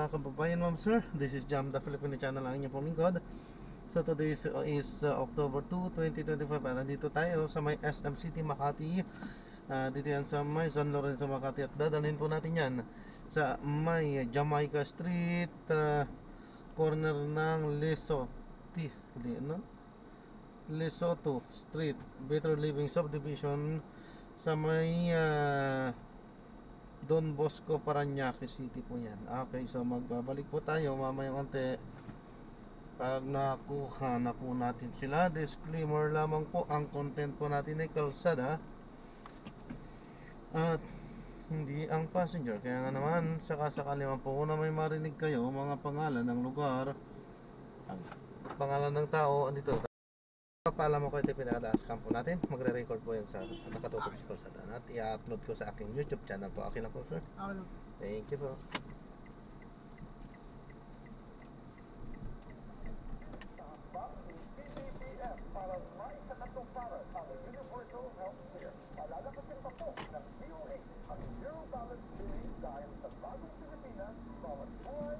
mga kababayan, ma'am sir. This is Jam, the Filipino channel, ang inyong pamingkod. So today is October 2, 2025 at nandito tayo sa may SM City, Makati. Dito yan sa may San Lorenzo, Makati. At dadalhin po natin yan sa may Jamaica Street, corner ng Lesotho Street, Better Living Subdivision sa may Don Bosco, Parañaque City po yan. Okay, so magbabalik po tayo mamaya konti pag nakuha na po natin sila. Disclaimer lamang po, ang content po natin ay kalsada at hindi ang passenger. Kaya nga naman, sakasakali man po na may marinig kayo mga pangalan ng lugar, pangalan ng tao, andito papaalam ko ito pinakadaas campo natin. Magre-record po yan sa nakatutok sa kalsada at i-upload ko sa aking YouTube channel po. Okay na po, sir? Okay lang. Thank you po. Para may sakatuparan ang Universal Health Care. Palalakasin pa po ng DOH ang zero balance billing dahil sa bagong Pilipinas, bawat buwan,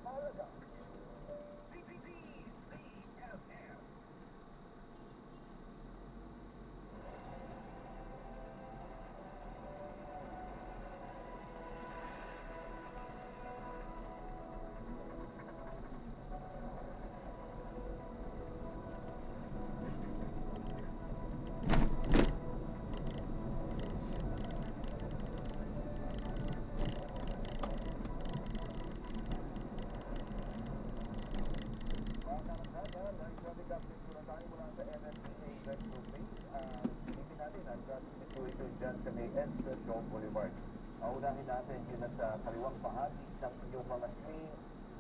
mahalaga. Boulevard. Unahin natin yun sa kaliwang bahagi ng inyong mga screen,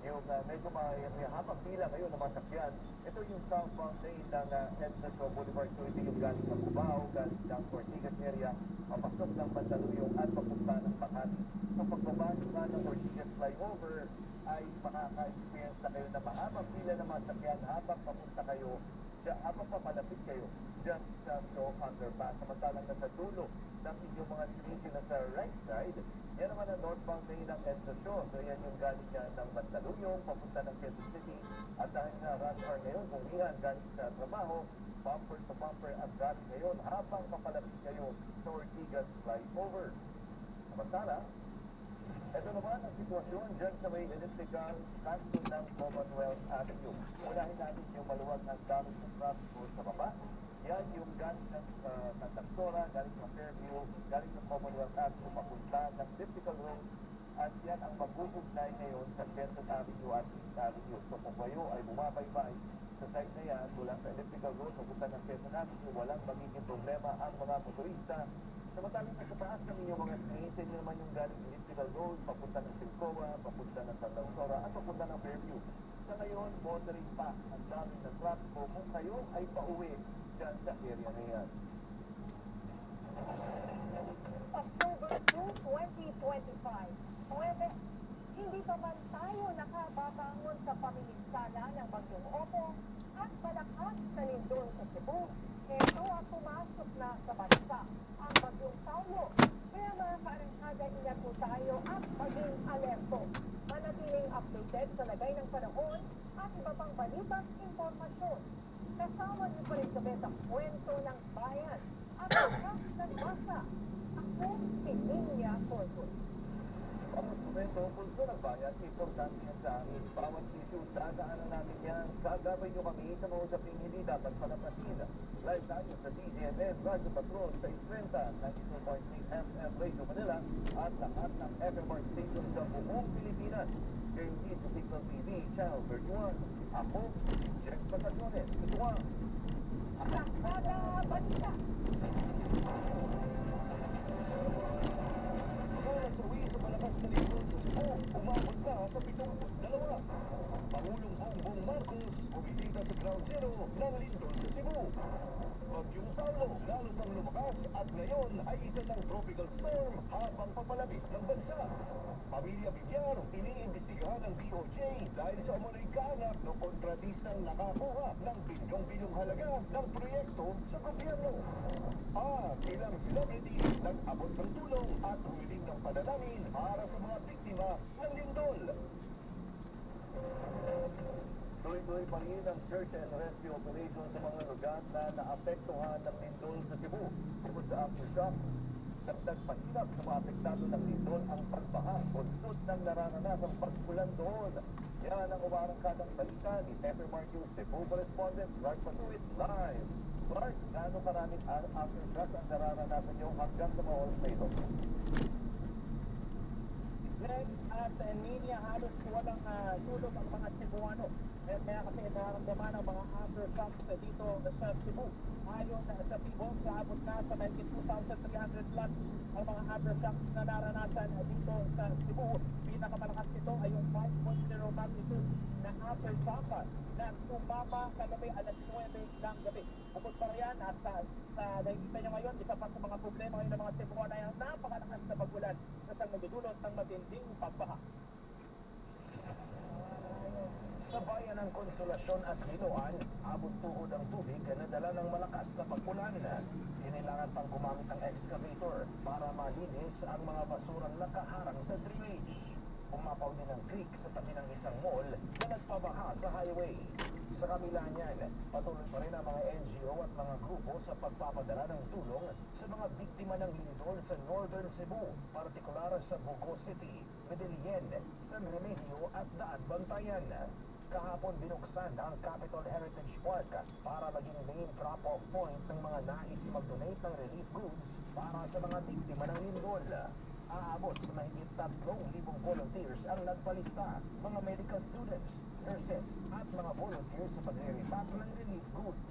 yung medyo may habang pila ngayon na masakyan. Ito yung southbound lane ng Edson Boulevard. So ito yung galing ng Cubao, galing ng Ortigas area, papasok ng Mandaluyong at papunta ng Makati. So pagbaba nga ng Ortigas flyover ay makaka-experience na kayo na mahabang pila na masakyan habang papunta kayo, habang papalapit kayo dyan sa Shaw Underpass. Samantalang nasa dulo ng inyong mga screen na sa right side, yan naman ang northbound lane ng Edsa Shaw. So yan yung galing ng Mandaluyong, papunta ng Quezon City. At dahil na rush hour ngayon, kung iyan galing sa trabaho, bumper to bumper ang galing ngayon habang papalapit kayo sa Ortigas flyover. Samantala, ito naman ang sitwasyon dyan sa may elliptical kanto ng Commonwealth Avenue. Unahin natin yung maluwag ng dami ng traffic sa baba. Yan yung galing ng Santactora, galing ng Fairview, galing ng Commonwealth Avenue, papunta ng elliptical road. At yan ang mag-uugnay ngayon sa Quezon Avenue at East Avenue. So kung kayo ay bumabaybay sa side na yan, mula sa elliptical road, papunta ng Quezon Avenue, walang magiging problema ang mga motorista. Samantalang sa taas ng inyong mga screen, sa inyo naman yung galing elliptical road, papunta ng Silcoa, papunta ng Santactora, at papunta ng Fairview. Sa ngayon, motoring pa ang dami ng traffic kung kayo ay pauwi dyan sa area na yan. October 2, 2025. Pwede, hindi pa man tayo nakababangon sa pamiligsala ng Bagyong Opo at malakas na lindol sa Cebu. Ito ang pumasok na sa bansa, ang Bagyong Paulo. Kaya mga kaarangkada, ingat po tayo at maging alerto. Manatiling updated sa lagay ng panahon at iba pang balitang impormasyon. Kasama niyo pa rin sa betang kwento ng bayan at lakas ng masa. Ako si Linya Corpus. Ang kwento pulso ng bayan, importante yan sa amin. Bawat issue, dadaanan namin yan. Gagabay nyo kami sa mga usaping hindi dapat palapasin. Live tayo sa DZNN Radio Patrol sa Isrenta, 92.3 FM Radio Manila at lahat ng FMR station sa buong Pilipinas. Guaranteed to Signal TV, Channel 31. Ako, Jeff Patagones. Ito ang Arangkada Balita. Sawi sa malakas na lindol sa Cebu, umabot na sa 72. Pangulong Bongbong Marcos bumisita sa ground zero ng lindol sa Cebu. Bagyong Paulo lalo pang lumakas at ngayon ay isa ng tropical storm habang papalapit ng bansa. Pamilya Villar iniimbestigahan ng DOJ dahil sa umunoy kaanap ng kontratistang nakakuha ng bilyong-bilyong halaga ng proyekto sa gobyerno. Ilang celebrity nag-abot ng tulong at humiling ng panalangin para sa mga biktima ng lindol. tuloy-tuloy pa rin ang search and rescue operation sa mga lugar na naapektuhan ng lindol sa Cebu. Bukod sa aftershock, dagdag pahirap sa mga apektado ng lindol ang pagbaha bunsod ng nararanasang pag-ulan doon. Yan ang umarangkadang balita ni FMR News Cebu correspondent Clark Patuit live. Clark, gaano karaming aftershock ang nararanasan nyo hanggang sa mga oras na ito? Greg at Emilia, halos walang tulog ang mga Cebuano. Kaya kasi nararamdaman ang mga aftershocks dito sa Cebu. Ayon sa PIBOG, abot na sa 92,300 plus ang mga aftershocks na naranasan dito sa Cebu. Pinakamalakas nito ay yung 5.0 magnitude na aftershock na tumama kagabi alas 9 ng gabi. Bukod pa riyan at sa nakikita nyo ngayon, isa pa sa mga problema ngayon ng mga Cebuano ay ang napakalakas na pag-ulan na siyang magdudulot ng matinding pagbaha. Sa bayan ng Konsolasyon at Liloan, abot tuhod ang tubig na dala ng malakas na pag-ulan. Kailangan pang gumamit ng excavator para malinis ang mga basurang nakaharang sa drainage. Umapaw din ang creek sa tabi ng isang mall na nagpabaha sa highway. Sa kabila niyan, patuloy pa rin ang mga NGO at mga grupo sa pagpapadala ng tulong sa mga biktima ng lindol sa Northern Cebu, partikular sa Bugo City, Medellin, San Remigio at Daan Bantayan. Kahapon binuksan ang Capitol Heritage Park para maging main drop-off point ng mga nais mag-donate ng relief goods para sa mga biktima ng lindol. Aabot sa mahigit 3,000 volunteers ang nagpalista, mga medical students, nurses at mga volunteers sa pagre-repack ng relief goods.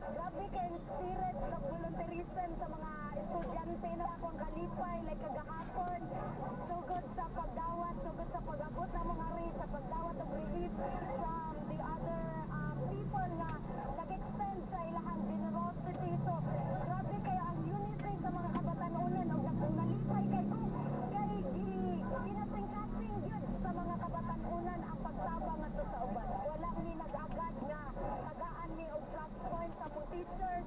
Grabe kayo spirit sa volunteerism sa mga estudyante na akong kalipay, like kagahapon. Sugod sa pagdawat, sugod sa pag-abot ng mga race, sa pagdawat ng relief from the other people na nag-extend sa ilahang generosity. So, grabe kayo ang unity sa mga kabatanunan o nalipay kayo. Kay ginasing-kasing yun sa mga kabatanunan ang pagtabang ato sa uban. Wala ni nag-agad nga tagaan ni og drop point sa mong teachers.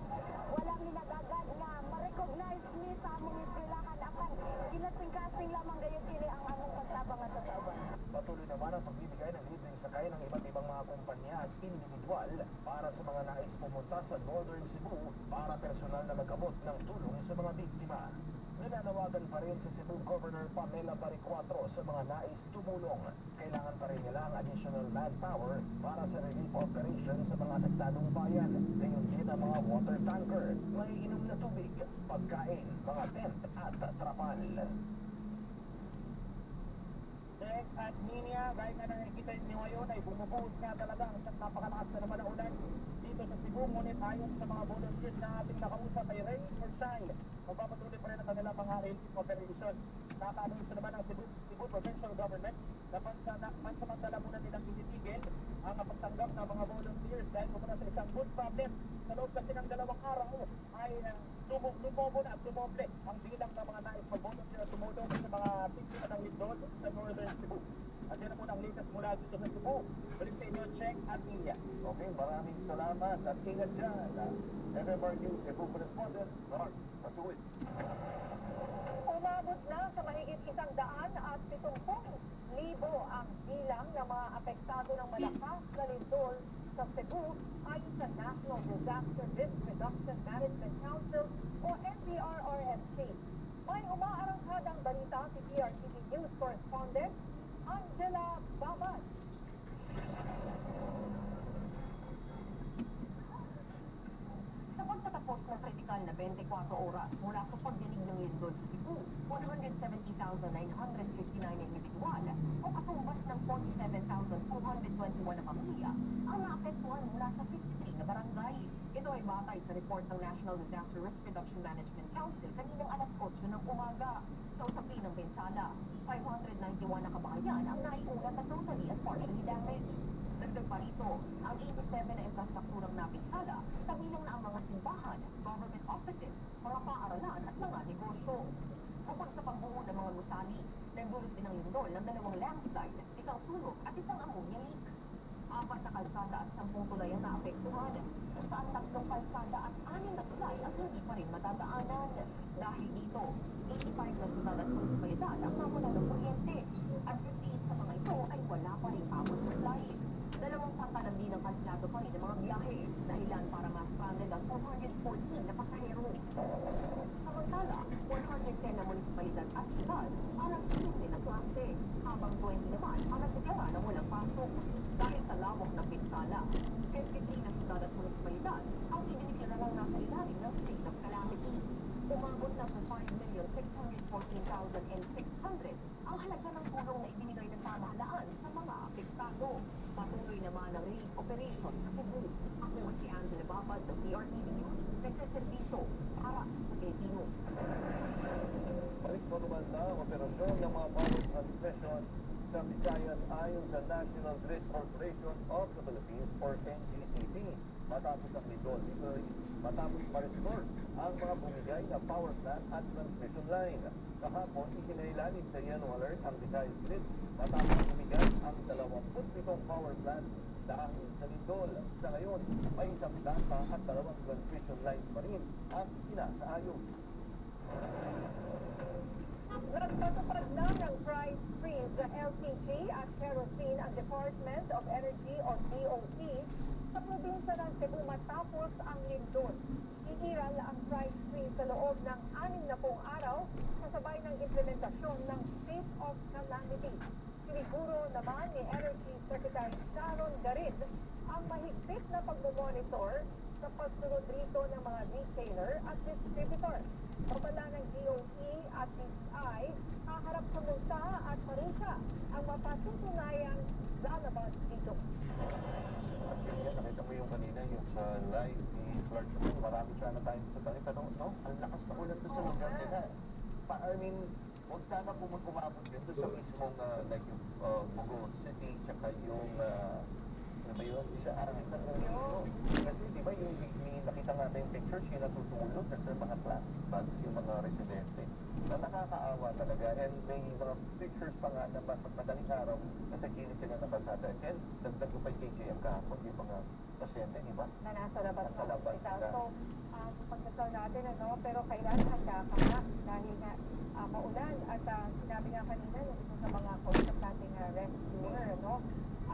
Wala ni nag-agad nga ma-recognize ni sa among eskwelahan apan ginasing-kasing lamang gayon kini ang among pagtabang ato sa uban. Patuloy naman ang pagbibigay ng libreng sakay ng iba't ibang mga kumpanya at individual para sa mga nais pumunta sa Northern Cebu para personal na mag-abot ng tulong sa mga biktima. Nananawagan pa rin si Cebu Governor Pamela Baricuatro sa mga nais tumulong. Kailangan pa rin nila ang additional manpower para sa relief operation sa mga apektadong bayan. Gayon din ang mga water tanker, may inom na tubig, pagkain, mga tent at trapal. Greg at Ninia, gaya nga na nakikita niyo ngayon ay bumubuhos nga talaga ang isang napakalakas na naman na ulan dito sa Cebu. Ngunit ayon sa mga volunteers na ating nakausap ay rain or shine, magpapatuloy pa rin ang kanilang mga relief operation. Nakaanunsyo naman ang Cebu Provincial Government na pansamantala muna nilang ititigil ang pagtanggap ng mga volunteers dahil kumuna sa isang good problem. Sa loob kasi ng 2 araw ay lumobo na at lumoble ang bilang ng mga nais mag-volunteer at tumulong sa mga biktima ng lindol sa Northern Cebu. At yun na po ang latest mula dito sa Cebu. Balik sa inyo, Check at Media. Okay, maraming salamat at ingat dyan. FMR News Cebu correspondent Clark Patuit. Umabot na sa mahigit 170,000 ang bilang ng mga apektado ng malakas na lindol sa Cebu ayon sa National Disaster Risk Reduction Management Council o NDRRMC. May umaarangkadang balita si PRTV News correspondent Angela Babad. Sa pagtatapos ng kritikal na 24 oras mula sa pagdinig ng lindol sa Cebu, 170,959 individual o katumbas ng 47,221 na pamilya ang naapektuhan mula sa 53 na barangay. Ito ay batay sa report ng National Disaster Risk Reduction Management Council kaninang alas 8 ng umaga. Sa usapin ng bensala, 591 na kabahayan ang naiulat na totally at partially damaged. Dagdag pa rito, ang 87 na infrastrukturang napinsala, kabilang na ang mga simbahan, government offices, mga paaralan at mga negosyo. Bukod sa pagbuo ng mga gusali, nagdulot din ng lindol ng 2 landslide, isang sunog at isang ammonia leak. 4 na kalsada at 10 tulay ang naapektuhan, kung saan 3 kalsada at 6 na tulay ang hindi pa rin matadaanan. Dahil dito, 85 na syudad at munisipalidad ang nawala ng kuryente at 58 sa mga ito ay wala pa rin power supply. 2 sangkalan din classify ng mga biyahe, dahilan para ma-stranded ang 414 na pasahero. Samantala, 110 na munisipalidad at syudad ang nagsisimple ng klase, habang 20 naman ang nagdeklara na walang pasok. Dahil sa lawak ng pinsala, 53 na syudad at munisipalidad ang idineklara lang nasa ilalim ng state of calamity. Umabot na sa 5,614,600 ang halaga ng tulong na ibinigay ng pamahalaan sa mga apektado. Patuloy naman ang relief operation sa Cebu. Ako si Angela Babad ng PRTV News, nagsaservisyo para sa Pilipino. Balik po naman na operasyon ng mga power transmission sa Visayas ayon sa National Grid Corporation of the Philippines or NGCP. Matapos ang lindol, ito ay matapos ma-restore ang mga bumigay na power plant at transmission line. Kahapon, isinailalim sa yellow alert ang Visayas Grid matapos bumigay ang 27 power plant dahil sa lindol. Sa ngayon, may isang data at 2 transmission lines pa rin ang sinasaayos. Nagtatupad na ng price freeze sa LPG at kerosene ang Department of Energy o DOE sa probinsya ng Cebu matapos ang lindol. Iiral ang price freeze sa loob ng 60 araw kasabay ng implementasyon ng State of Calamity. Siniguro naman ni Energy Secretary Sharon Garid ang mahigpit na pagmomonitor sa pagsunod rito ng mga retailer at distributor. Babala ng DOE at PCI, haharap sa multa at parusa ang mapatutunayang lalabas dito. At yan, nakita mo yung kanina, yung sa live ni Clark Moon, marami sana tayo sa tayo. Pero no, ang lakas na ulan doon sa lugar nila. I mean, huwag sana kumabot din doon sa mismong like yung Bugo City, tsaka yung ano ba yun? Kasi di ba yung nakita natin yung pictures, yung natutulog kasi mga plastic bags yung mga residente. Na nakakaawa talaga, and may mga pictures pa nga na madaling araw nasa gilid sila na kalsada. And dagdag ko pa yung KJM kahapon yung mga pasyente, di ba? Na nasa labas Nasa ng labas hospital. sila. So, pagkasal natin, pero kailangan handa ka nga dahil nga maulan at sinabi nga kanina nung sa mga contact nating rescuer,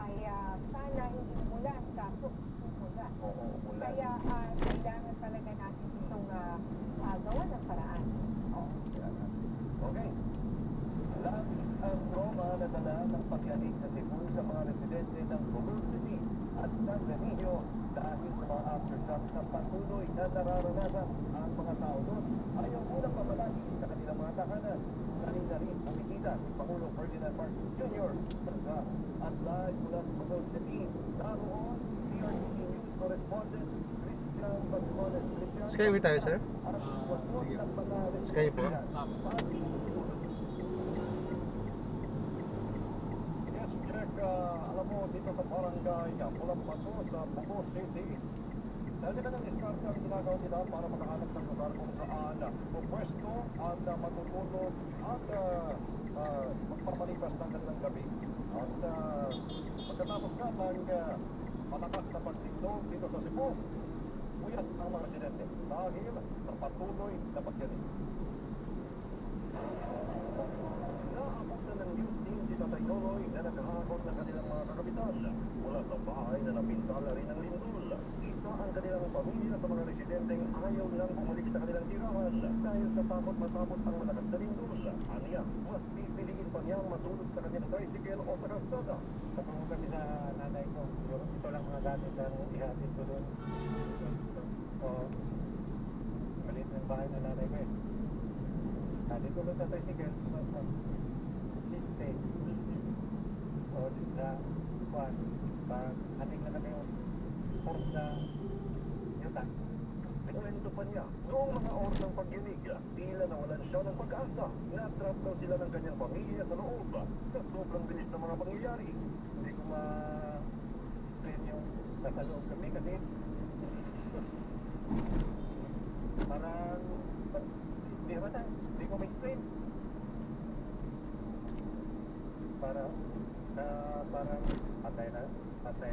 ay sana hindi umulan, kaso umulan. Oo, umulan. Kaya kailangan talaga natin itong gawa ng paraan. Okay. Labis ang trauma na dala ng pagyanig sa Cebu sa mga residente ng Bugo City at San Benito dahil sa mga aftershocks na patuloy na nararanasan ang mga tao doon. Ayaw unang pamalagi sa kanilang mga tahanan. Kanina rin bumikita si Pangulong Ferdinand Marcos Jr. At live mula sa Bugo City, naroon PRTV News correspondent Christian Bascones. Skyway tayo, sir? Sige. Sky po. Yes, check. Alam mo, dito sa barangay Pulampaso sa Bugo City, dahil na ng diskarte ang ginagawa nila para makahanap ng lugar kung saan pupwesto at matutulog at magpapalipas ng kanilang gabi. At pagkatapos ka ng malakas na pagsindog dito sa Cebu, uyat ang mga residente dahil sa patuloy na pagyanig. Naabutan ng news team si Tatay Noroy na nakahakot ng kanilang mga kakapitan mula sa bahay na napintala rin ng lindol. Isa ang kanilang pamilya sa mga residenteng ayaw lang bumalik sa kanilang tirahan dahil sa takot matapos ang malakas na lindol. Aniya, mas pipiliin pa niyang matulog sa kanyang tricycle o sa kalsada. Patungo kami sa nanay ko. Ito lang mga gamit ang ihatid ko doon. O, maliit ng bahay na nanay ko eh. Dito ko sa tricycle, siste. O, sa kuwan, ating na kami yung port na yuta. Pinwento pa niya, noong mga oras ng pagyanig, tila nawalan siya ng pag-asa. Na-trap daw sila ng kanyang pamilya sa loob sa sobrang bilis ng mga pangyayari. Hindi ko ma-explain yung nasa loob kami kasi parang hindi ko ma-explain. Parang patay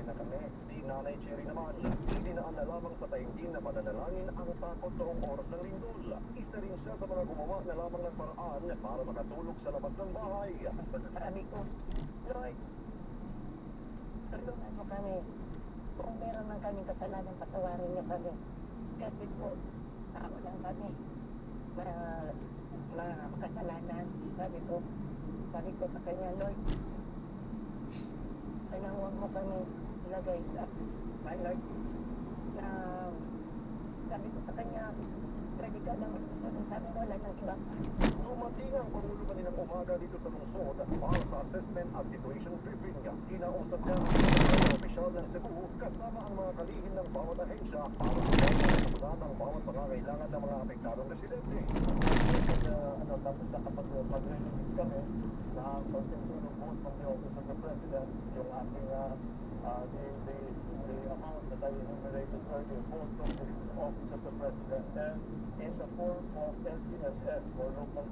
na kami. Si Nanay Cherry naman, hindi na lamang sa taingin na pananalangin ang takot noong oras ng lindol. Isa rin siya sa mga gumawa na lamang ng paraan para makatulog sa labas ng bahay. Sabi ko, Lord, tulungan mo kami. Kung meron man kaming kasalanan, patawarin niyo kami. Kasi po, tao lang kami na makasalanan. Sabi ko sa kanya, Lord, kailangan huwag mo kami ilagay sa my Lord. Na sabi ko sa kanya, pwede ka lang sabi ko, wala nang iba. Dumating ang Pangulo kaninang umaga dito sa lungsod para sa assessment at situation briefing. Kinausap niya ang mga opisyal ng Cebu kasama ang mga kalihim ng bawat ahensya para sa ng bawat pangangailangan ng mga apektadong residente. Tapos nakapag-release kami na ang consensus ng vote from the Office of the President, yung ating the amount that I enumerated earlier, vote from the Office of the President and in the form of LGSS or Local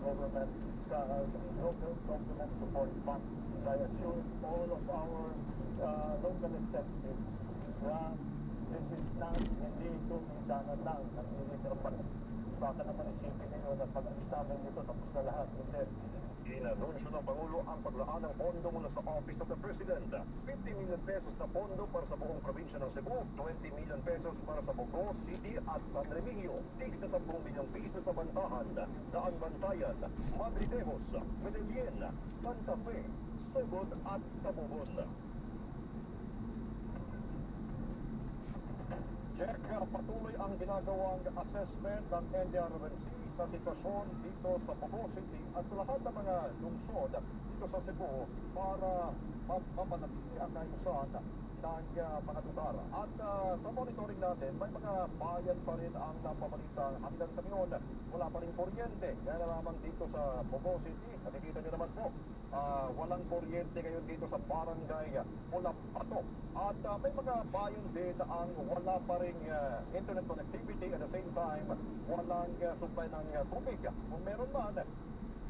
Government Support Fund. I assure all of our local executives that this is not hindi ito minsanan lang ang initrapan. Baka naman isipin ninyo na pag-alis namin dito tapos na lahat. Hindi. Inanunsyo ng Pangulo ang paglaan ng pondo mula sa Office of the President. 50 million pesos na pondo para sa buong probinsya ng Cebu, 20 million pesos para sa Bogo City at San Remigio, 10 million pesos sa Bantahan, Daan Bantayan, Madridejos, Medellin, Santa Fe, Sugod at Tabubon. Check, patuloy ang ginagawang assessment ng NDRRMC sa sitwasyon dito sa Bogo City at sa lahat ng mga lungsod dito sa Cebu para mapanatili ang kaayusan ng mga lugar. At sa monitoring natin, may mga bayan pa rin ang napabalita hanggang sa ngayon. Wala pa rin kuryente. Kaya naman dito sa Bogo City, nakikita nyo naman po, walang kuryente ngayon dito sa barangay Ulapato. At may mga bayan din ang wala pa rin internet connectivity at the same time, walang supply ng tubig. Kung meron man,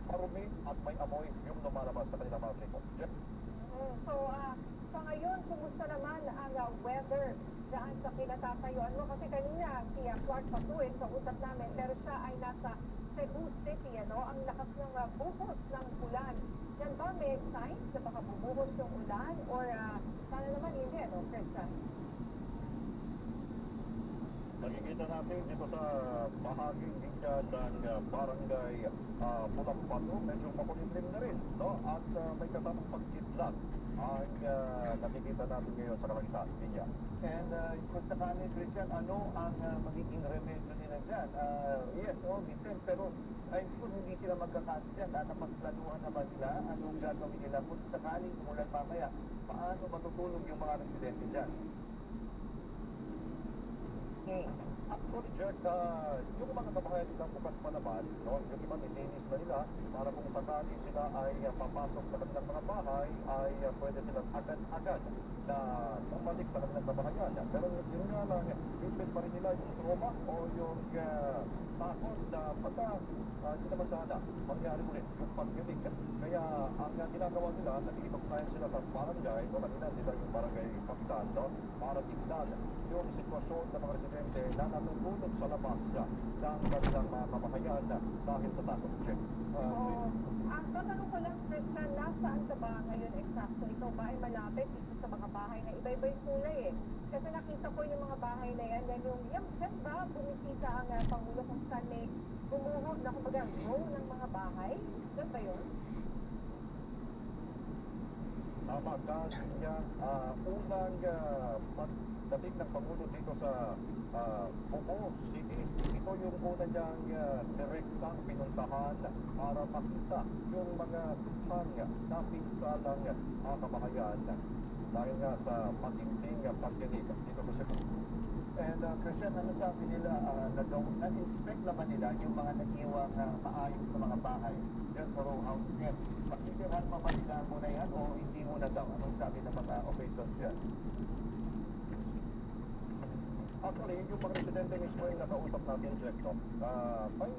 marumi at may amoy yung lumalabas sa kanilang mga triko. So, sa ngayon, kumusta naman ang weather daan sa kinatatayuan mo? Kasi kanina, si Clark Patuin, sa usap namin, pero siya ay nasa Cebu City, ang lakas ng buhos ng ulan. Yan ba may signs na baka bumuhos yung ulan? Or sana naman hindi, Christian? Nakikita natin dito sa bahaging gikan ng barangay Pulampato, medyo makulimlim na rin, no? At may kasamang pagkidlat ang nakikita natin ngayon sa kalangitan. And kung sakali, Christian, ano ang magiging remedyo nila dyan? Yes, minsan, pero I'm sure hindi sila magkakasin dyan. Napagplanuhan naman nila anong gagawin nila kung sakaling umulan mamaya. Paano matutulog yung mga residente dyan? Actually, Jack, yung mga kabahayan nilang bukas pa naman, no, yung iba nilinis na nila para kung sakali sila ay papasok sa kanilang mga bahay, ay pwede silang agad-agad na bumalik sa kanilang kabahayan. Pero yun nga lang, isipin pa rin nila yung trauma o yung takot na basta hindi naman sana mangyari ulit yung pag-unig. Kaya ang ginagawa nila, nag-iipagtayan sila sa barangay, o kanina sila yung barangay kapitan, no, para tignan yung sitwasyon ng mga residente na natutulog sa labas ng kanilang mga kabahayan dahil sa takot. Check. Tatanong ko lang, Christian, nasaan ka ba ngayon eksakto? Ikaw ba ay malapit dito sa mga bahay na iba-iba yung kulay Kasi nakita ko yung mga bahay na yan yan ba bumisita ang Pangulo kung saan may bumuhos na kumbaga row ng mga bahay? Yan ba yun? Tama, kanya unang pagdating ng Pangulo dito sa Bogo City, ito yung una niyang direktang pinuntahan para makita yung mga sitwasyon na pinsalang kabahayan dahil nga sa matinding pagdinig dito sa Cebu. And Christian, ano sabi nila, na-inspect naman nila yung mga nag-iwang maayos sa mga bahay dyan sa row house yan. Pakitirahan pa ba nila muna yan o hindi muna daw? Anong sabi ng mga officials dyan? Actually, yung mga residente mismo yung nakausap natin, Jack, no? May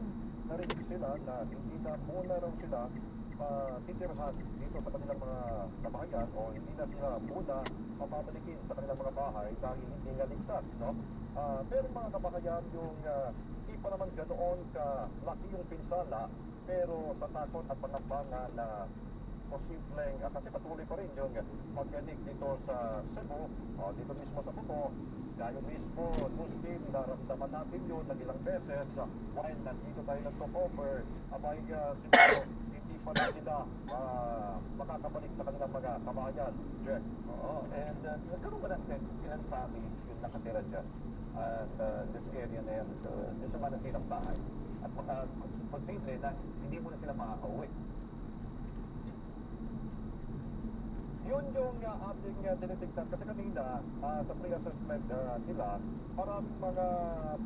narinig sila na hindi na muna raw sila titirhan dito sa kanilang mga kabahayan o hindi na sila muna mapapalikin sa kanilang mga bahay dahil hindi nga ligtas, no? Pero mga kabahayan yung hindi pa naman ganoon ka laki yung pinsala pero sa takot at pangambangan na posibleng, kasi patuloy pa rin yung pagyanig dito sa Cebu, dito mismo sa Buto. Gaya mismo, Muslim, naramdaman natin yun ng ilang beses, while nandito tayo nagpo-cover, abay siguro, hindi pa rin sila makakabalik sa kanilang mga kabayan. Jack. Oo, and nagkaroon ba ng ilang families yung nakatira dyan? At this area na yan, so, doon sa mga nasirang bahay. At posible na hindi mo na sila makakauwi. Yun yung ating tinitignan kasi kanina sa pre-assessment nila, maraming mga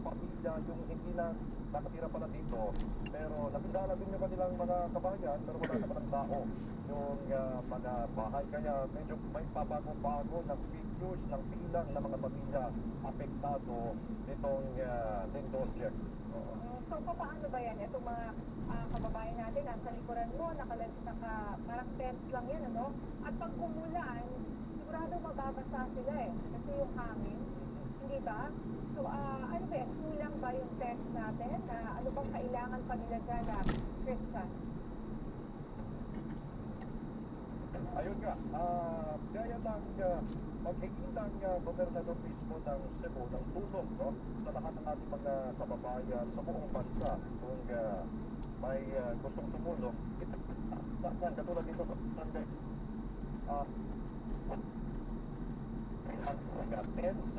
pamilya yung hindi na nakatira pala dito, pero nakilala din yung kanilang mga kabayan, pero wala naman ang tao yung mga bahay, kaya medyo may pabago-bago ng figures ng bilang ng mga pamilya apektado nitong Lindol, Jack. So, paano ba yan? Itong mga kababayan natin, nasa likuran mo, parang tent lang yan, ano? At pag umulan, sigurado mababasa sila eh. Kasi yung hangin, hindi ba? So, ano ba yan? Kulang ba yung test natin? Ano bang kailangan pa nila dyan na Christian? Ayun nga, gaya ng maghingi ng gobernador mismo ng Cebu ng tulong, no, sa lahat ng ating mga kababayan sa buong bansa kung may gustong tumulong. Katulad dito sa Sunday, mga tents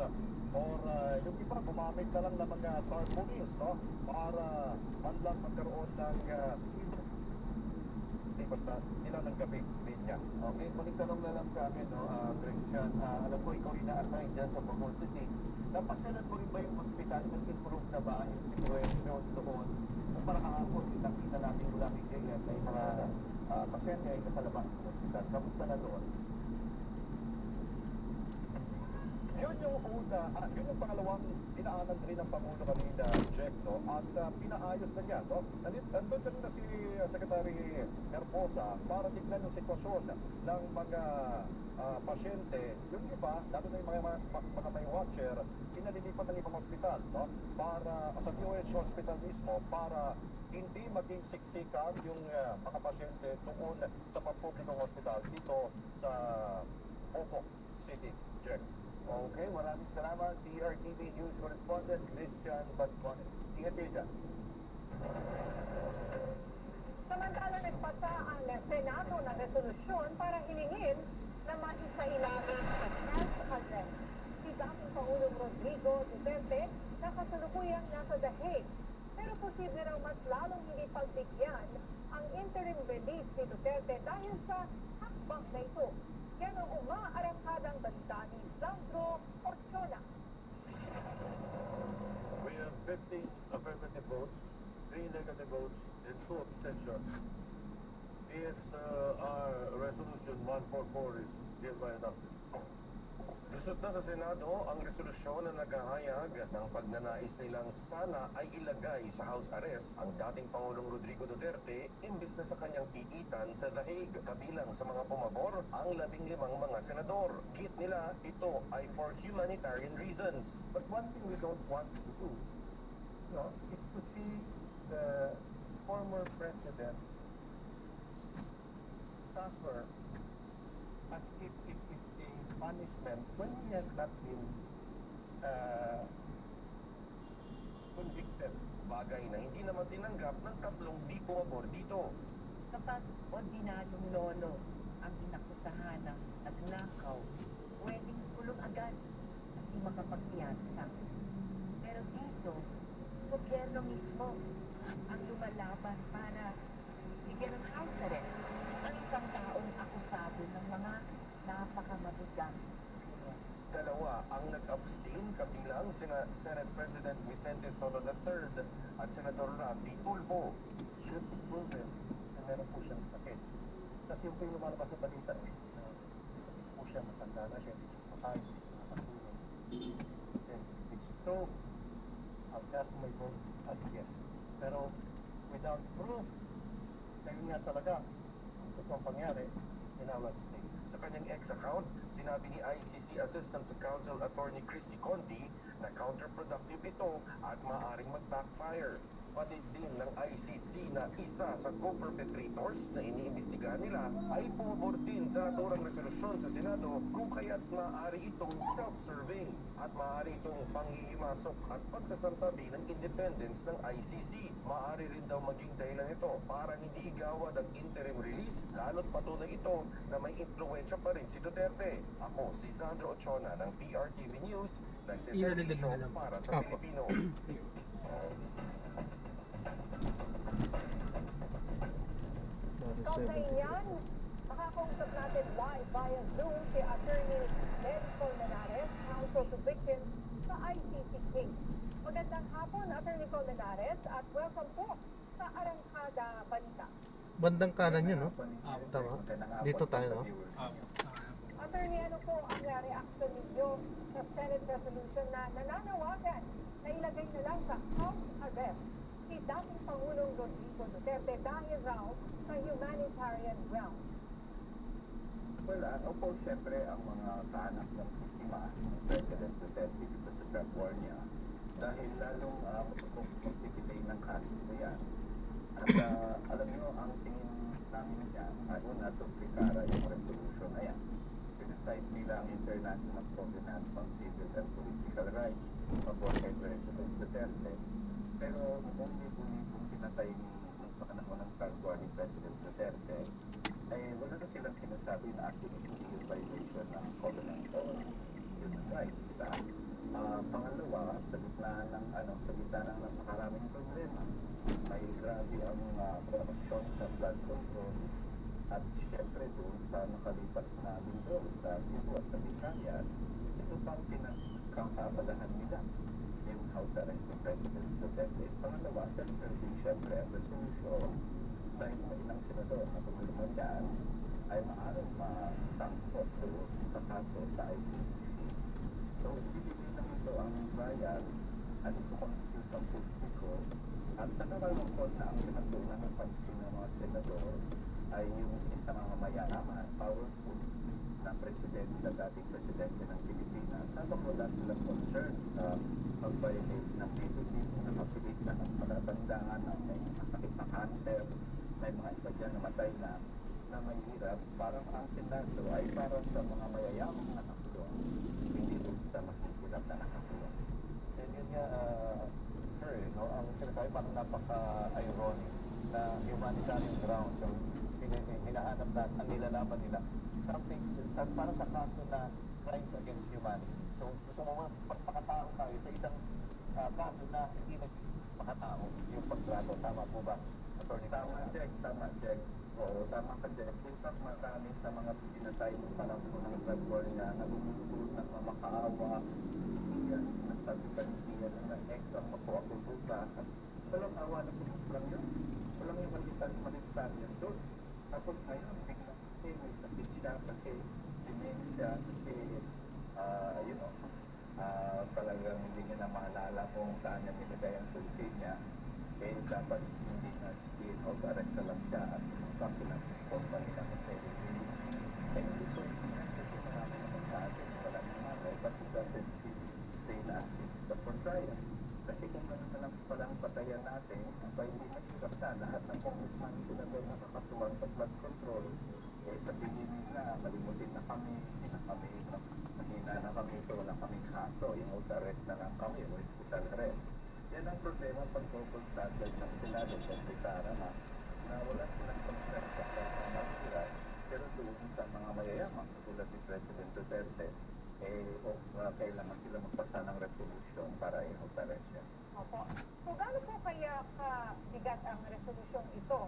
or yung iba gumamit na lang ng mga tarpaulins, no, para man lang magkaroon ng basta ilan ng gabi niya. Okay, muling tanong na lang sa amin, no, Christian, alam ko ikaw ina-assign dyan sa Bacolod City. Napasyalan mo rin ba yung hospital? Mas improve na ba yung situation doon? Kung para kahapon, nakita natin mula kay Jayat na yung mga pasyente ay nakalabas ng hospital. Kamusta na doon? Yun yung una, yun yung pangalawang inaanan rin ng Pangulo kanina, Jack, no? At pinaayos na niya, no? Nandun kanina si Secretary Herbosa para tignan yung sitwasyon ng mga pasyente. Yung iba, lalo na yung mga may watcher, pinalilipat ng ibang hospital, no? Para, sa DOH hospital mismo, para hindi maging siksikan yung mga pasyente doon sa pampublikong hospital dito sa Opo City, Jack. Okay, maraming salamat. DRTV News Correspondent Christian Bascones. Ingat kayo dyan. Samantala, nagpasa ang Senado ng resolusyon para hilingin na maisailalim sa cash arrest si dating Pangulong Rodrigo Duterte na kasalukuyang nasa The Hague. Pero posible raw mas lalong hindi pagbigyan ang interim release ni Duterte dahil sa hakbang na ito. Yan ang umaaranghadang balita ni Sandro Orchona. We have 50 affirmative votes, 3 negative votes, and 2 abstentions. If our resolution 144 is hereby adopted. Lusot na sa Senado ang resolusyon na naghahayag ng pagnanais nilang sana ay ilagay sa house arrest ang dating Pangulong Rodrigo Duterte imbis na sa kanyang iitan sa The Hague. Kabilang sa mga pumabor ang 15 mga senador. Git nila ito ay for humanitarian reasons. But one thing we don't want to do, no, is to see the former president suffer as if it is a punishment when he has not been convicted. Bagay na hindi naman tinanggap ng tatlong di pumabor dito. Kapag ordinaryong lolo ang inakusahan ng nagnakaw, pwedeng kulong agad at di makapagpiyansa. Pero dito, gobyerno mismo ang lumalaban para bigyan ng house arrest ang isang taong akusado ng mga napakamabugang krimen. Dalawa ang nag-abstain kabilang sina Senate President Vicente Soto III at Senator Rafi Tulfo. Should be proven na meron po siyang sakit. Kasi yung po yung lumalabas sa balita na po siya matanda na siya, patay, nakatulong. Then, big stroke, I'll cast my vote as yes. Pero, without proof, kaya nga talaga, ang totoong pangyari, in our state. Sa kanyang ex-account, sinabi ni ICC Assistant to Counsel Attorney Christy Conti na counterproductive ito at maaaring mag-backfire. pati din ng ICC na isa sa co-perpetrators na iniimbestigahan nila ay pumabor din sa naturang resolusyon sa Senado kung kaya't maaari itong self-serving at maaari itong panghihimasok at pagsasantabi ng independence ng ICC. Maaari rin daw maging dahilan ito para hindi igawad ang interim release lalo't patunay ito na may impluwensya pa rin si Duterte. Ako si Sandro Ochona ng PRTV News, nagsiservisyo para sa Apo. Pilipino. Kaugnay niyan, makakausap natin live via Zoom si Attorney Ned Colmenares, counsel to victims sa ICC case. Magandang hapon, Attorney Colmenares, at welcome po sa Arangkada Balita. Bandang kanan yun, no? Tama. Dito tayo, no? Attorney, ano po ang reaction ninyo sa Senate resolution na nananawagan na ilagay na lang sa house arrest si dating Pangulong Rodrigo Duterte dahil raw sa humanitarian grounds? Well, ano po, siyempre, ang mga kanak ng sistema ng President Duterte dito sa California dahil lalong magpipitay ng kaso ko yan. At alam nyo, ang tingin namin yan, una, suplikara yung resolution na yan. Sinisite nila ang International Covenant on Civil and Political Rights pabor kay President Duterte. Pero kung nito-nitong pinatay sa panahon ng California ni President Duterte, ay wala na silang sinasabi na actually hindi yung violation ng Covenant on Human Rights, diba? Pangalawa, sa gitna ng napakaraming problema, may grabe ang korupsyon sa blood control at siyempre doon sa nakalipas na linggo sa Cebu at sa Visayas, ito pang pinagkakabalahan nila yung house arrest ng President Duterte. Pangalawa, self-serving siyempre ang resolution dahil may ilang senador na tumulungan dyan ay maaaring matangkot doon sa kaso sa ICC. So, ibigay lang ito ang bayan at ito konstitusyon publiko at sa nakalungkot na ang pinatunan ng pansin ng mga senador ay yung isang mayaman, powerful na presidente, na dating presidente ng Pilipinas. Habang wala silang concern sa pag-violate ng PDP, nakapilit na ng palatandaan na may masakit na cancer, may mga iba dyan namatay na may hirap, parang ang Senado ay parang sa mga mayayamang nakakulong, hindi doon sa mahihirap na nakakulong. And yun nga, sir, no, ang sinasabi parang napaka-ironic na humanitarian grounds yung hinahanap na ang nilalaban nila. Something, parang sa kaso na crimes against humanity. So, gusto mo magpakatao tayo sa isang kaso na hindi nagpakatao yung pagtrato. Tama po ba? Attorney, Tama, Jack. Oo, tama ka, Jack. In fact, marami sa mga pinatay ng panahon ng California na lumulubog ng mga makaawa, iyan, nagsabi-panikiyan na extra makuha ko buka. Walang awa na lang yun. Walang yung humanitarian doon. Tapos ngayon, biglang kasi may sakit siya, kasi dementia, kasi, talagang hindi niya na maalala kung saan niya nilagay ang sulti niya. Eh, dapat hindi na house arrest na lang siya at kaso ng company na kasi eh, hindi ko kasi marami naman sa atin, wala naman, but it doesn't stay na the for trial. Kasi kung ano na lang palang patayan natin, ba hindi nagsigap na lahat ng congressman sila doon nakakasuwag sa flood control, eh sabihin nila, malimutin na kami, hindi na kami, mahina na kami, so wala kaming kaso, yung house arrest na lang kami, o hospital arrest. Yan ang problema pag-focus natin ng Senado sa Bitara na wala silang concern sa mga pero doon sa mga mayayaman, tulad ni President Duterte, kailangan sila magpasa ng resolution para i-house arrest yan. Opo. So, gaano po kaya kabigat ang resolusyon ito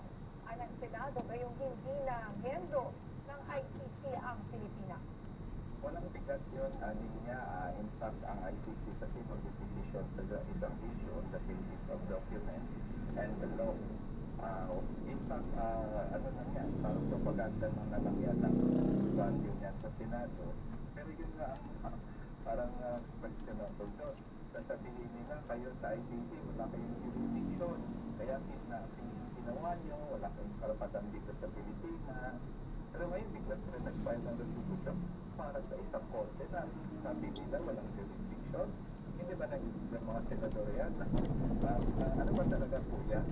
ng Senado gayong hindi na miyembro ng ICC ang Pilipinas? Walang bigat yun, niya. In fact, ang ICC kasi mag-decision sa isang issue on the basis of documents and the law. In fact, ano lang yan, parang propaganda na lang yan ang value niyan sa Senado. Pero yun nga, parang questionable doon. Sasabihin nila, kayo sa ICC, wala kayong jurisdiction. Kaya ginawa nyo, wala kayong karapatan dito sa Pilipinas. Pero ngayon, bigla sila nag-file ng resolution para sa isang korte na sabi nila walang jurisdiction. hindi ba nag-isip ng mga senador yan? Ano ba talaga po yan?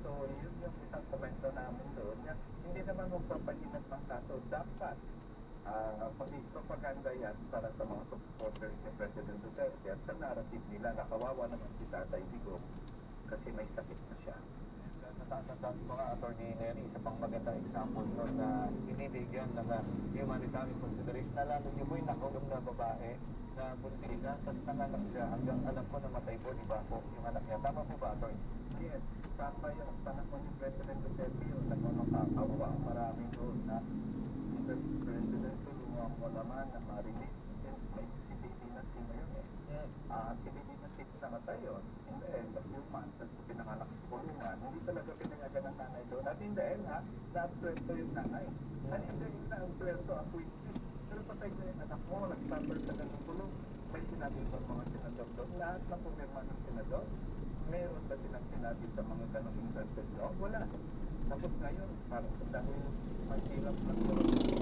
So, yun yung isang komento namin doon. Hindi naman magpapahinat ng kaso. Dapat, pag-propaganda yan para sa mga supporters ni President Duterte at sa narrative nila na kawawa naman si Tatay Digong kasi may sakit na siya. Natatandaan ko nga, Atty. Neri, isa pang magandang example nun na binibigyan ng humanitarian consideration. Nalala niyo po yung nakulong na babae na buntina, tapos nanganak siya hanggang alam ko namatay po, di ba po, yung anak niya. Tama po ba, Atty.? Yes, tama yung panahon ni President Duterte yun. Nagmamakawa marami doon na President, tulungan mo naman na marinig. May si Baby na sino yun eh. Si Baby na sino namatay yun. In the end of your month, at pinanganak sa kulungan, hindi talaga pinayagan ng nanay doon. At in the end ha, na-absuelto yung nanay. And in the end, na-absuelto ang witness. Pero patay na yung anak mo, nag-suffer ka ng kulong. May sinabi ba mga senador doon? Lahat ng pumirma ng senador, meron ba silang sinabi sa mga ganong instances doon? Wala. Tapos ngayon, parang dahil mahirap na ito,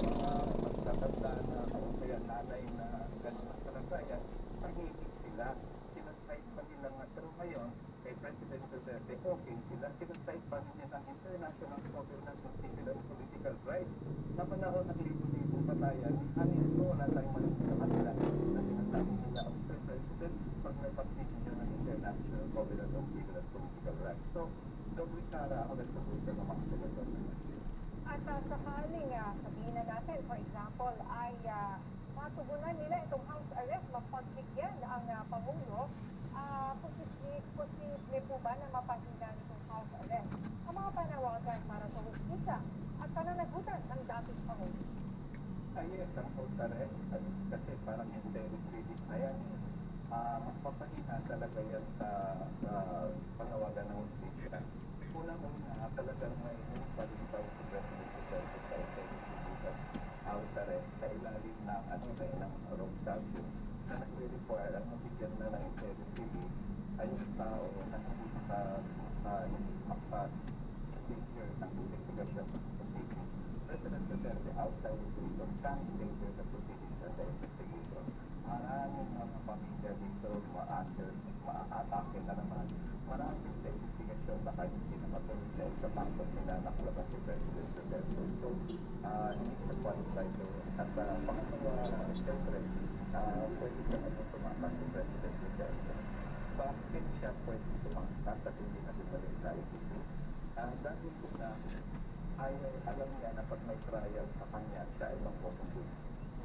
mga magtatanda na o kaya nanay na gano'n ang kalagayan, tahimik sila. Sinasite pa nila nga. Pero ngayon, kay President Duterte, okay sila. Sinasite pa rin niya ng international covenant of civil and political rights. Na panahon ng libo-libong patayan, hanin ko, wala tayong malamit sa kanila na sinasabi nila ang President pag napag-ibig niya ng international covenant of civil and political rights. So, doble cara ako nagsabutan ng mga senador na yan. At sakaling sabihin na natin, for example, ay matugunan nila itong house arrest, mapagbigyan ang Pangulo, posible po ba na mapahina nitong house arrest ang mga panawagan para sa hustisya at pananagutan ng dating Pangulo? Yes, ang house arrest, kasi parang interim release na yan. Magpapahina talaga yan sa panawagan ng hustisya. Una-una, talagang may palisaw sa President Duterte sa house arrest sa ilalim ng road statute na nagre-require ang mabigyan na ng interim release ay yung tao na hindi maka-danger ng investigation sa proceedings. President Duterte outside the prison can danger the proceedings at the investigation. Maraming mga pamilya dito ma-atake na naman. Maraming sa investigasyon na kahit hindi na matuloy dahil sa takot nila nakalabas si President Duterte. So, hindi siya qualified doon. At pangalawa, siyempre, pwede siya tumakas si President Duterte. Bakit siya pwede tumakas at hindi na bumalik sa ICC? Dahil po na alam niya na pag may trial sa kanya, siya ay magpupunod.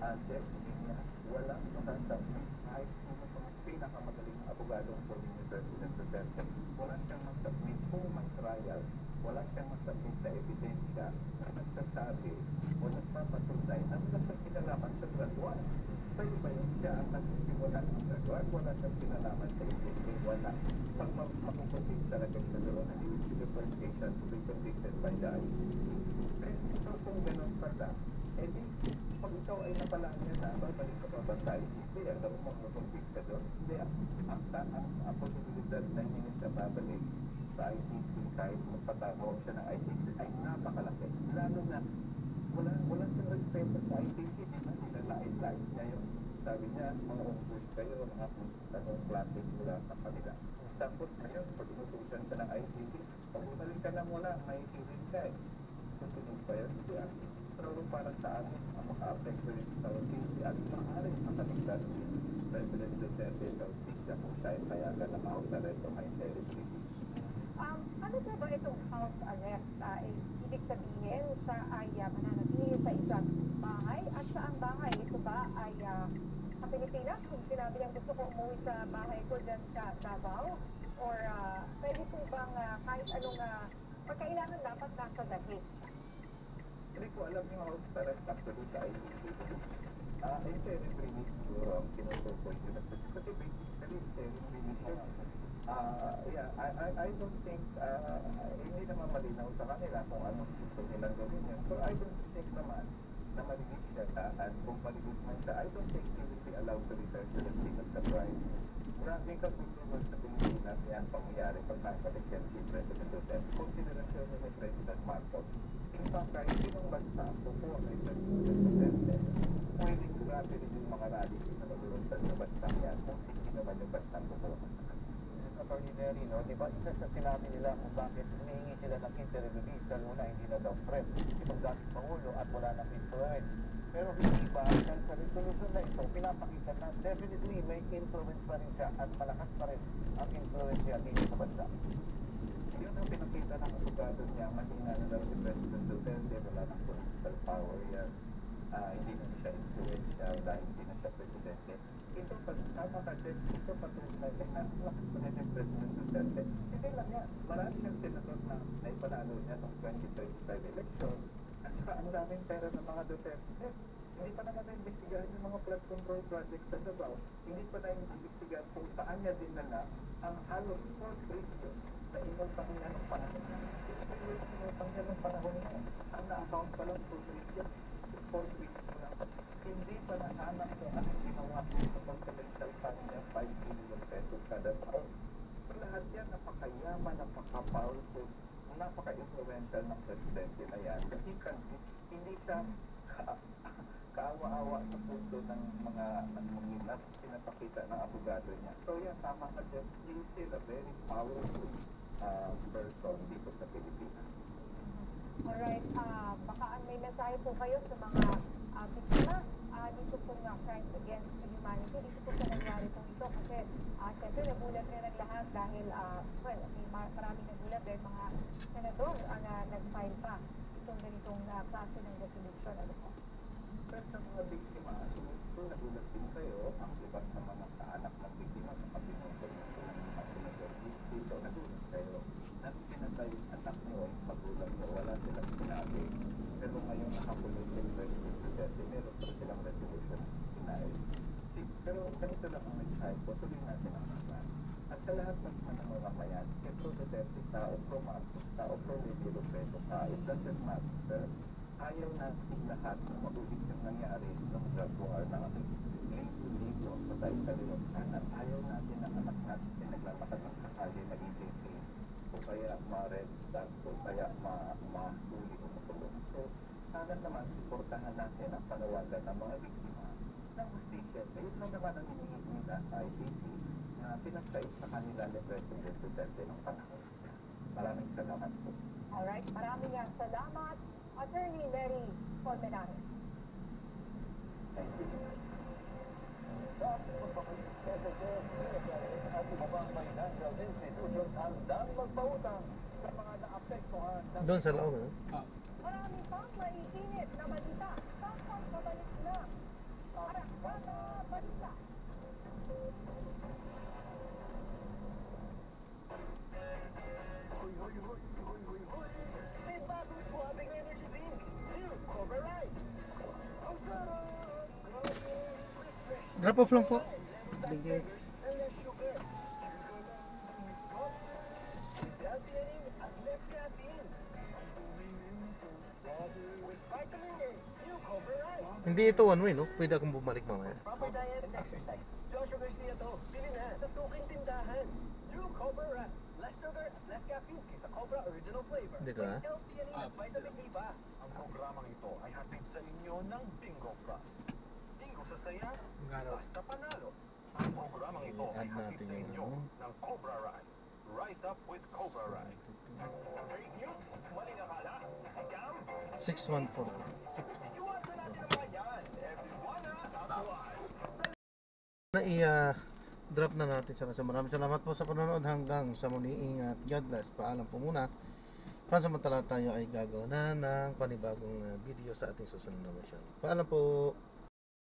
Destiny niya, walang masasabit kahit sino pang pinakamagaling abogadong po ni President Duterte. Wala siyang magsubmit kung may trial, wala siyang magsubmit sa ebidensya na nagsasabi o nagpapatunay na wala siyang kinalaman sa graduan. So iba yun siya ang nagsisimula ng graduan, wala siyang kinalaman sa ebidensya, wala. Pag makukutin talaga siya doon, and he will be the first patient to be convicted by the ICC. So kung ganun pala, di, pag ikaw ay napalaan niya na, babalik ka pa ba sa ICC, alam mo mag-convict ka doon? Hindi, ang posibilidad na hindi siya babalik sa ICC kahit magpatawag siya ng ICC ay napakalaki. Lalo na, wala siyang respeto sa ICC, di ba? Nilalait-lait niya yun. Sabi niya, mga umpus kayo, mga classes mula sa kanila. Tapos ngayon, pag inutusan ka ng ICC, pag umalik ka na muna, may hearing ka eh. Susunod pa yun? Hindi pero parang sa amin, ang maka-apekto rin sa hustisya at maaaring makaligtas si President Duterte sa hustisya kung siya ay payagan na house arrest o may interim release. Ano po ba itong house arrest? Ibig sabihin, siya ay mananatili sa isang bahay at saang bahay? Ito ba ay sa Pilipinas? Kung sinabi niyang gusto ko umuwi sa bahay ko dyan sa Davao? Or pwede po bang kahit anong pagkailangan dapat nasa dahil? Hindi ko alam yung house arrest actually sa ICC. Interim release siguro ang tinutukoy yun. Kasi basically, interim release yun. I don't think, hindi naman malinaw sa kanila kung anong gusto nilang gawin yun. So I don't think naman na malinis siya at kung malinis man siya, I don't think he will be allowed to return to the scene of the crime. Maraming kagustuhan sa Pilipinas yan pangyayari pag nakabalik yan si President Duterte. Konsiderasyon niya ni President Marcos. In fact, kahit sinong bansa ang pupuha kay President Duterte, pwedeng grabe rin yung mga rally na nagulunsan sa bansa yan kung naman yung bastang bubukas sa kanila. Attorney Neri, no, di ba isa sa sinabi nila kung bakit humihingi sila ng interim release dahil una hindi na daw threat itong dating Pangulo at wala nang influence. Pero hindi ba dahil sa resolution na ito, pinapakita na definitely may influence pa rin siya at malakas pa rin ang influence niya dito sa bansa. Yun ang pinakita ng abogado niya, mahina na daw si President Duterte, wala ng political power yan. Hindi na siya influential dahil hindi na siya presidente. Ito pag tama kasi, ito patunay na lakas pa rin yung President Duterte. Hindi lang yan, marami ng senador na naipanalo niya ng 2025 election. At saka ang daming pera ng mga Duterte. Hindi pa naman na-investigahan yung mga flood control projects sa Davao. Hindi pa na-investigahan kung saan niya dinala ang halos 4 trillion na inutang niya ng panahon. Inutang niya ng panahon niya. Ang na-account pa lang 2 trillion. 4 trillion lang. Hindi pa nahanap ko ang ginawa sa confidential fund niya 5 billion pesos kada taon. So lahat yan napakayaman, napaka-powerful, napaka-influential ng presidente na yan. Kasi hindi siya kaawa-awa sa punto ng mga nangungina pinapakita ng abogado niya. So yan, tama ka dyan. He is still a very powerful person dito sa Pilipinas. Alright, baka may mensahe po kayo sa mga biktima dito po ng crimes against humanity. Dito po sa nangyari po ito kasi siyempre nagulat rin ang lahat dahil maraming nagulat dahil mga senador ang nag-file pa itong ganitong klase ng resolution. Ano po? Pero sa mga biktima, so nagulat din kayo ang iba sa mga kaanak ng biktima sa kabinuto ng mga senador dito, nagulat kayo. Nang pinatay yung anak nyo, magulang nyo, wala silang sinabi. Pero ngayon nakakulong yung President Duterte, meron pa silang resolution sinabi. Pero ganito lang ang mensahe ko, tuloy natin ang laban. At sa lahat ng mamamayan, kay Pro Duterte, tao pro Marcos, tao pro Lili Robredo, it doesn't matter. Ayaw natin lahat na maulit yung nangyari ng drug war na kami. Linggo-linggo, patay sa liwansan. At ayaw natin ang anak natin na naglalakad ng sakali na EJP o kaya ma-red tag o kaya ma-huli o makulong. So, sana naman, suportahan natin ang panawagan ng mga biktima ng justisya. Yun lang naman ang hinihingi nila sa ICC na pinagkait sa kanila ni President Duterte ng panahon. Maraming salamat po. Alright, maraming salamat, Attorney Mary Colmenares. Thank you. Sa ating pagpapalik, SSS, PSRS at iba pang financial institutions handang magpautang sa mga naapektuhan ng Doon sa loob, Marami pang maiinit na balita sa pagbabalik na Arangkada Balita. May bagong suwabing energy drink, New Cover Right. Ang sarap! Drop off lang po. Thank you. And less sugar. With L-theanine and less caffeine. With vitamin A, New Cover Right. Hindi ito one way, no? Pwede akong bumalik mamaya. Proper diet and exercise. Joshua Garcia to. Bili na sa suking tindahan. New Cobra Wrap. Less sugar at less caffeine kaysa Cobra Original Flavor. Dito na. With L-theanine at vitamin E ba? Ang programang ito ay hatid sa inyo ng Bingo Plus. Bingo sa saya, basta panalo. Ang programang ito ay I-add hatid natin sa yung inyo ano. ng Cobra Ride. Rise up with Cobra Ride. Fake news, maling akala, scam, 614. iwasan natin ang mga yan. Everyone outward. Drop na natin siya. So, maraming salamat po sa panonood. Hanggang sa muli, ingat. God bless. Paalam po muna. Pansamantala tayo ay gagawa na ng panibagong video sa ating susunod na mission. Paalam po.